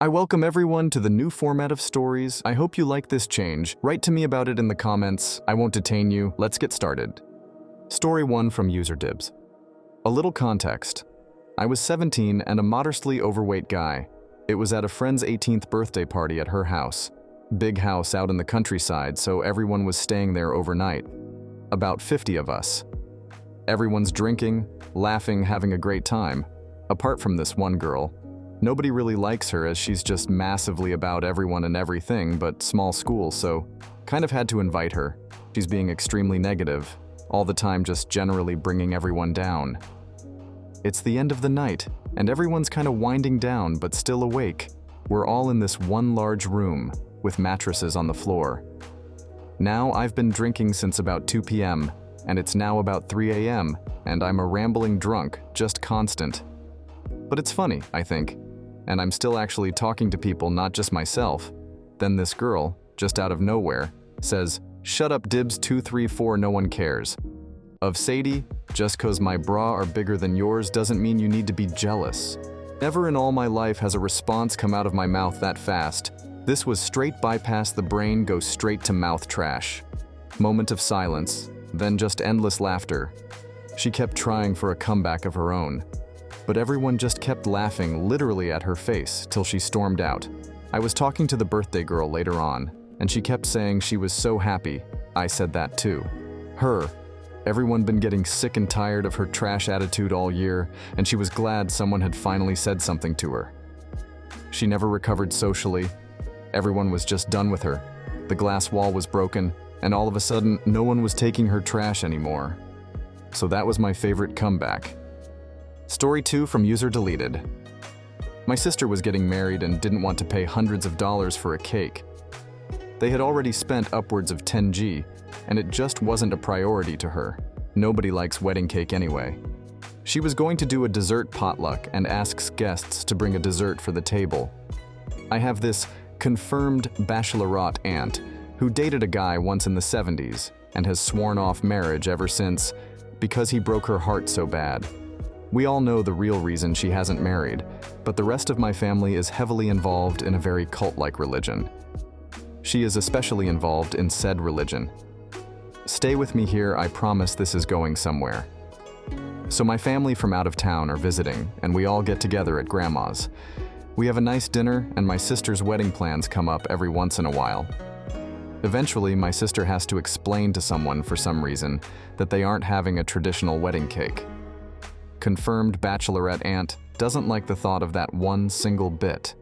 I welcome everyone to the new format of stories. I hope you like this change. Write to me about it in the comments. I won't detain you. Let's get started. Story 1 from User Dibs. A little context. I was 17 and a modestly overweight guy. It was at a friend's 18th birthday party at her house. Big house out in the countryside, so everyone was staying there overnight. About 50 of us. Everyone's drinking, laughing, having a great time. Apart from this one girl. Nobody really likes her as she's just massively about everyone and everything, but small school, so kind of had to invite her. She's being extremely negative, all the time just generally bringing everyone down. It's the end of the night, and everyone's kind of winding down but still awake. We're all in this one large room, with mattresses on the floor. Now I've been drinking since about 2 p.m., and it's now about 3 a.m., and I'm a rambling drunk, just constant. But it's funny, I think. And I'm still actually talking to people, not just myself. Then this girl, just out of nowhere, says, "Shut up, Dibs 234, no one cares." Of Sadie, just 'cause my bra are bigger than yours doesn't mean you need to be jealous. Never in all my life has a response come out of my mouth that fast. This was straight bypass the brain, go straight to mouth trash. Moment of silence, then just endless laughter. She kept trying for a comeback of her own. But everyone just kept laughing literally at her face till she stormed out. I was talking to the birthday girl later on, and she kept saying she was so happy. I said that too. Her. Everyone been getting sick and tired of her trash attitude all year, and she was glad someone had finally said something to her. She never recovered socially. Everyone was just done with her. The glass wall was broken, and all of a sudden, no one was taking her trash anymore. So that was my favorite comeback. Story 2 from User Deleted. My sister was getting married and didn't want to pay hundreds of dollars for a cake. They had already spent upwards of 10G, and it just wasn't a priority to her. Nobody likes wedding cake anyway. She was going to do a dessert potluck and asks guests to bring a dessert for the table. I have this confirmed bachelorette aunt who dated a guy once in the 70s and has sworn off marriage ever since because he broke her heart so bad. We all know the real reason she hasn't married, but the rest of my family is heavily involved in a very cult-like religion. She is especially involved in said religion. Stay with me here, I promise this is going somewhere. So my family from out of town are visiting, and we all get together at Grandma's. We have a nice dinner, and my sister's wedding plans come up every once in a while. Eventually, my sister has to explain to someone for some reason that they aren't having a traditional wedding cake. Confirmed bachelorette aunt doesn't like the thought of that one single bit.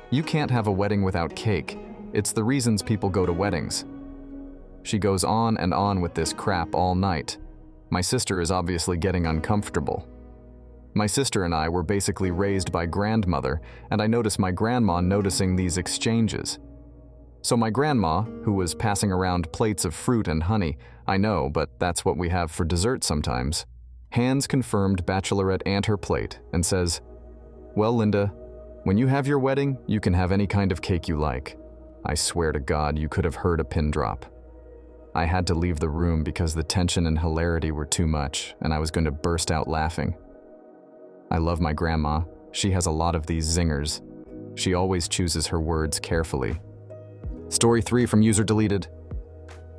You can't have a wedding without cake. It's the reasons people go to weddings. She goes on and on with this crap all night. My sister is obviously getting uncomfortable. My sister and I were basically raised by grandmother, and I noticed my grandma noticing these exchanges. So my grandma, who was passing around plates of fruit and honey, I know, but that's what we have for dessert sometimes, hands confirmed bachelorette aunt her plate and says, "Well, Linda, when you have your wedding, you can have any kind of cake you like." I swear to God, you could have heard a pin drop. I had to leave the room because the tension and hilarity were too much, and I was going to burst out laughing. I love my grandma. She has a lot of these zingers. She always chooses her words carefully. Story 3 from User Deleted.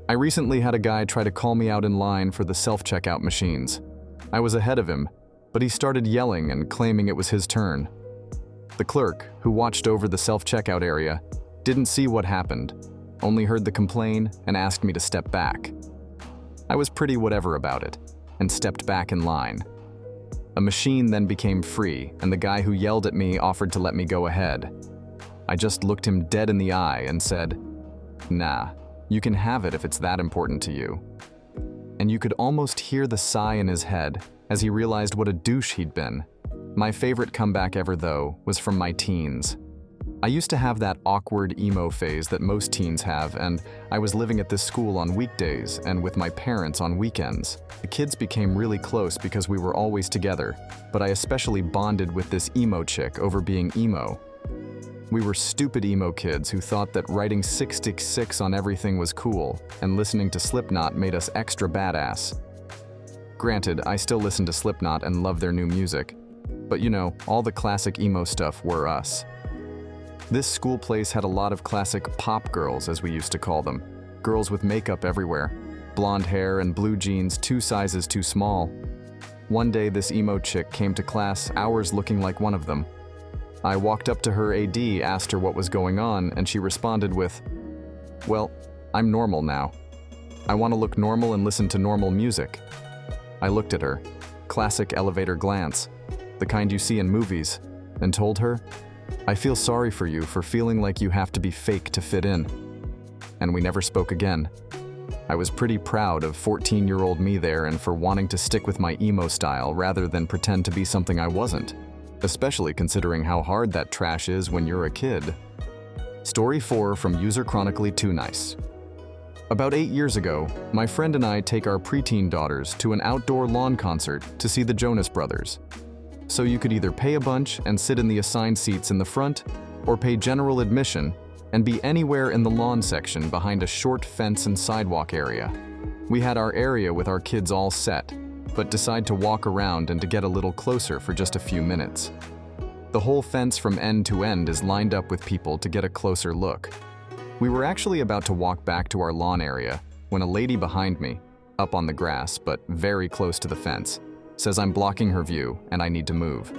I recently had a guy try to call me out in line for the self-checkout machines. I was ahead of him, but he started yelling and claiming it was his turn. The clerk, who watched over the self-checkout area, didn't see what happened, only heard the complaint and asked me to step back. I was pretty whatever about it, and stepped back in line. A machine then became free, and the guy who yelled at me offered to let me go ahead. I just looked him dead in the eye and said, "Nah, you can have it if it's that important to you." And you could almost hear the sigh in his head as he realized what a douche he'd been. My favorite comeback ever, though, was from my teens. I used to have that awkward emo phase that most teens have, and I was living at this school on weekdays and with my parents on weekends. The kids became really close because we were always together, but I especially bonded with this emo chick over being emo. We were stupid emo kids who thought that writing 666 on everything was cool, and listening to Slipknot made us extra badass. Granted, I still listen to Slipknot and love their new music, but you know, all the classic emo stuff were us. This school place had a lot of classic pop girls, as we used to call them. Girls with makeup everywhere, blonde hair and blue jeans 2 sizes too small. One day this emo chick came to class hours looking like one of them. I walked up to her AD, asked her what was going on, and she responded with, "Well, I'm normal now. I want to look normal and listen to normal music." I looked at her, classic elevator glance, the kind you see in movies, and told her, "I feel sorry for you for feeling like you have to be fake to fit in." And we never spoke again. I was pretty proud of 14-year-old me there and for wanting to stick with my emo style rather than pretend to be something I wasn't, especially considering how hard that trash is when you're a kid. Story 4 from user chronically too nice. About 8 years ago, my friend and I take our preteen daughters to an outdoor lawn concert to see the Jonas Brothers. So you could either pay a bunch and sit in the assigned seats in the front, or pay general admission and be anywhere in the lawn section behind a short fence and sidewalk area. We had our area with our kids all set, but decide to walk around and to get a little closer for just a few minutes. The whole fence from end to end is lined up with people to get a closer look. We were actually about to walk back to our lawn area when a lady behind me, up on the grass but very close to the fence, says I'm blocking her view and I need to move.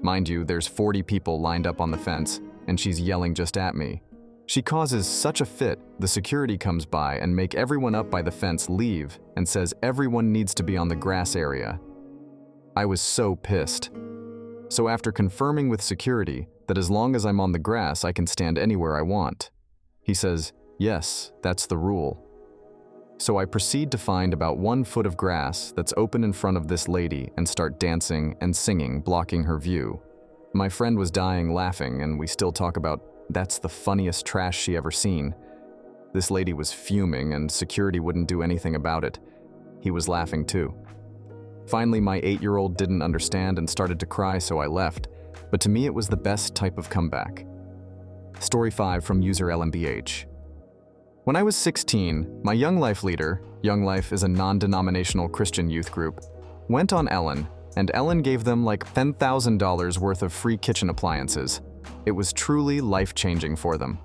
Mind you, there's 40 people lined up on the fence, and she's yelling just at me. She causes such a fit, the security comes by and make everyone up by the fence leave and says everyone needs to be on the grass area. I was so pissed. So after confirming with security that as long as I'm on the grass, I can stand anywhere I want, he says, "Yes, that's the rule." So I proceed to find about 1 foot of grass that's open in front of this lady and start dancing and singing, blocking her view. My friend was dying laughing, and we still talk about that's the funniest trash she ever seen. This lady was fuming, and security wouldn't do anything about it. He was laughing too. Finally, my 8-year-old didn't understand and started to cry, so I left. But to me, it was the best type of comeback. Story 5 from user LMBH. When I was 16, my Young Life leader, Young Life is a non-denominational Christian youth group, went on Ellen, and Ellen gave them like $10,000 worth of free kitchen appliances. It was truly life-changing for them.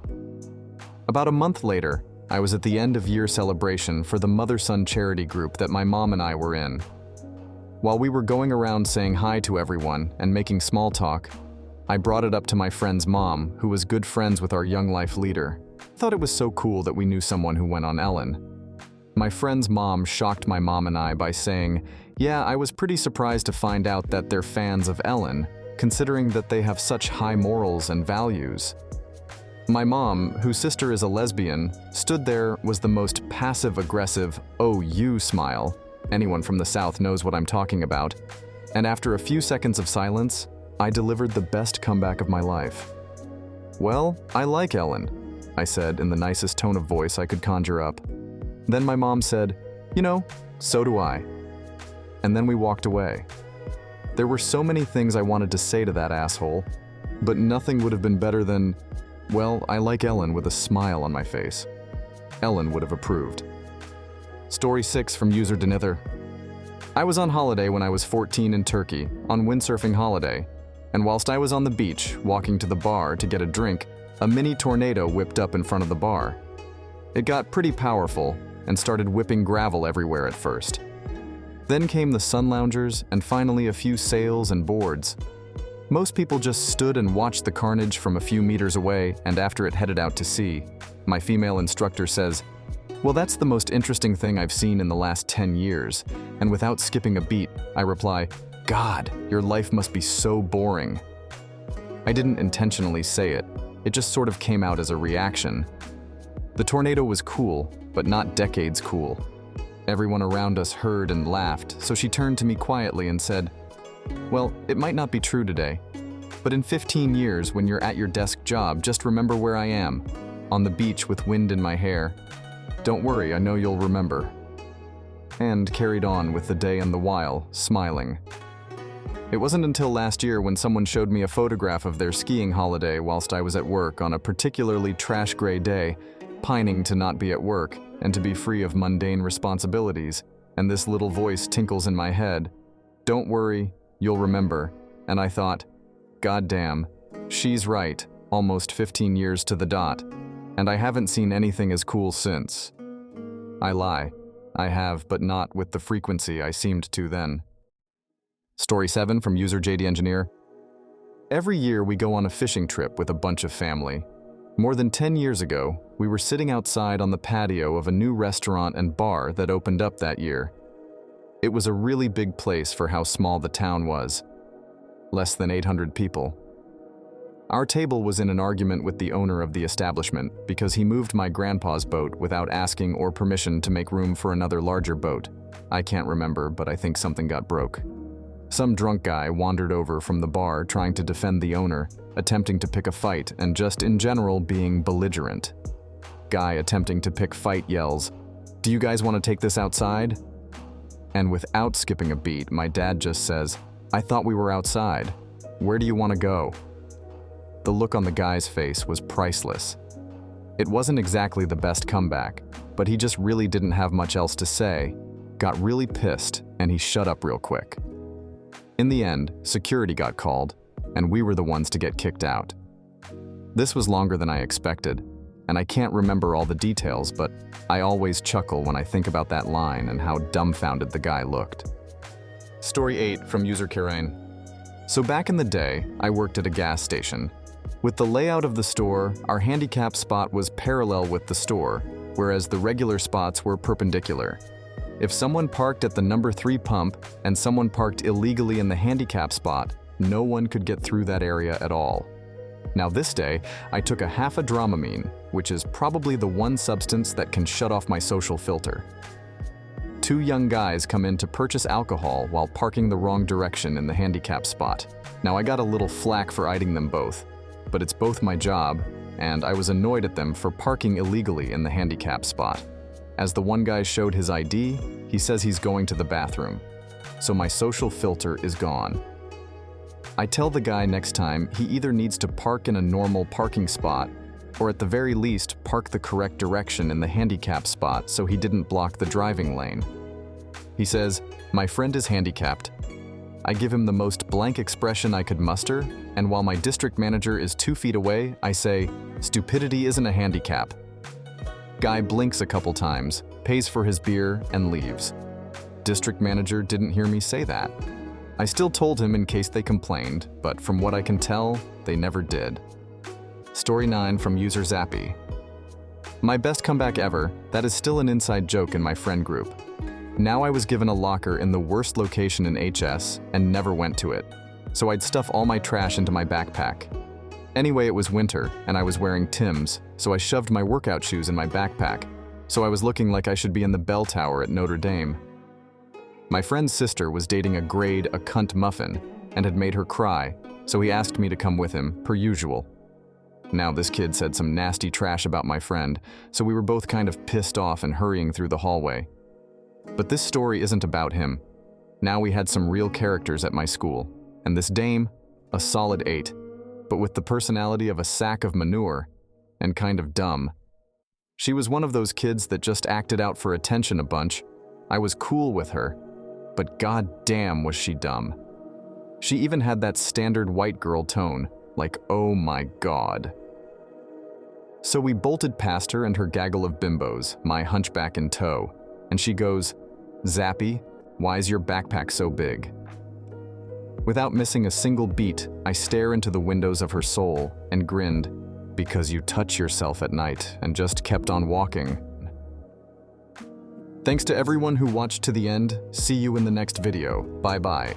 About a month later, I was at the end of year celebration for the mother-son charity group that my mom and I were in. While we were going around saying hi to everyone and making small talk, I brought it up to my friend's mom, who was good friends with our Young Life leader. I thought it was so cool that we knew someone who went on Ellen. My friend's mom shocked my mom and I by saying, "Yeah, I was pretty surprised to find out that they're fans of Ellen, considering that they have such high morals and values." My mom, whose sister is a lesbian, stood there was the most passive-aggressive, "Oh, you" smile. Anyone from the South knows what I'm talking about. And after a few seconds of silence, I delivered the best comeback of my life. "Well, I like Ellen," I said in the nicest tone of voice I could conjure up. Then my mom said, "You know, so do I." And then we walked away. There were so many things I wanted to say to that asshole, but nothing would have been better than, "Well, I like Ellen," with a smile on my face. Ellen would have approved. Story 6 from user Denither. I was on holiday when I was 14 in Turkey, on windsurfing holiday, and whilst I was on the beach, walking to the bar to get a drink, a mini tornado whipped up in front of the bar. It got pretty powerful and started whipping gravel everywhere at first. Then came the sun loungers and finally a few sails and boards. Most people just stood and watched the carnage from a few meters away and after it headed out to sea. My female instructor says, "Well, that's the most interesting thing I've seen in the last 10 years. And without skipping a beat, I reply, "God, your life must be so boring." I didn't intentionally say it. It just sort of came out as a reaction. The tornado was cool, but not decades cool. Everyone around us heard and laughed, so she turned to me quietly and said, "Well, it might not be true today, but in 15 years when you're at your desk job, just remember where I am, on the beach with wind in my hair. Don't worry, I know you'll remember." And carried on with the day and the while, smiling. It wasn't until last year when someone showed me a photograph of their skiing holiday whilst I was at work on a particularly trash-gray day, pining to not be at work and to be free of mundane responsibilities, and this little voice tinkles in my head, "Don't worry, you'll remember." And I thought, "God damn, she's right. almost 15 years to the dot, and I haven't seen anything as cool since. I lie. I have, but not with the frequency I seemed to then. Story 7 from user JD Engineer. Every year we go on a fishing trip with a bunch of family. More than 10 years ago, we were sitting outside on the patio of a new restaurant and bar that opened up that year. It was a really big place for how small the town was. Less than 800 people. Our table was in an argument with the owner of the establishment because he moved my grandpa's boat without asking or permission to make room for another larger boat. I can't remember, but I think something got broke. Some drunk guy wandered over from the bar trying to defend the owner, attempting to pick a fight and just in general being belligerent. Guy attempting to pick fight yells, "Do you guys want to take this outside?" And without skipping a beat, my dad just says, "I thought we were outside. Where do you want to go?" The look on the guy's face was priceless. It wasn't exactly the best comeback, but he just really didn't have much else to say, got really pissed, and he shut up real quick. In the end, security got called, and we were the ones to get kicked out. This was longer than I expected, and I can't remember all the details, but I always chuckle when I think about that line and how dumbfounded the guy looked. Story 8 from user Kirain. So back in the day, I worked at a gas station. With the layout of the store, our handicap spot was parallel with the store, whereas the regular spots were perpendicular. If someone parked at the number 3 pump and someone parked illegally in the handicap spot, no one could get through that area at all. Now this day, I took a half a Dramamine, which is probably the one substance that can shut off my social filter. 2 young guys come in to purchase alcohol while parking the wrong direction in the handicap spot. Now I got a little flack for eyeing them both, but it's both my job, and I was annoyed at them for parking illegally in the handicap spot. As the one guy showed his ID, he says he's going to the bathroom, so my social filter is gone. I tell the guy next time he either needs to park in a normal parking spot, or at the very least park the correct direction in the handicap spot so he didn't block the driving lane. He says, "My friend is handicapped." I give him the most blank expression I could muster, and while my district manager is 2 feet away, I say, "Stupidity isn't a handicap." Guy blinks a couple times, pays for his beer, and leaves. District manager didn't hear me say that. I still told him in case they complained, but from what I can tell, they never did. Story 9 from user Zappy. My best comeback ever, that is still an inside joke in my friend group. Now I was given a locker in the worst location in HS and never went to it, so I'd stuff all my trash into my backpack. Anyway, it was winter and I was wearing Timbs, so I shoved my workout shoes in my backpack, so I was looking like I should be in the bell tower at Notre Dame. My friend's sister was dating a grade a cunt muffin and had made her cry, so he asked me to come with him, per usual. Now this kid said some nasty trash about my friend, so we were both kind of pissed off and hurrying through the hallway. But this story isn't about him. Now we had some real characters at my school, and this dame, a solid 8, but with the personality of a sack of manure, and kind of dumb. She was one of those kids that just acted out for attention a bunch. I was cool with her, but goddamn was she dumb. She even had that standard white girl tone, like oh my god. So we bolted past her and her gaggle of bimbos, my hunchback in tow, and she goes, "Zappy, why is your backpack so big?" Without missing a single beat, I stare into the windows of her soul and grinned, "Because you touch yourself at night," and just kept on walking. Thanks to everyone who watched to the end. See you in the next video. Bye bye.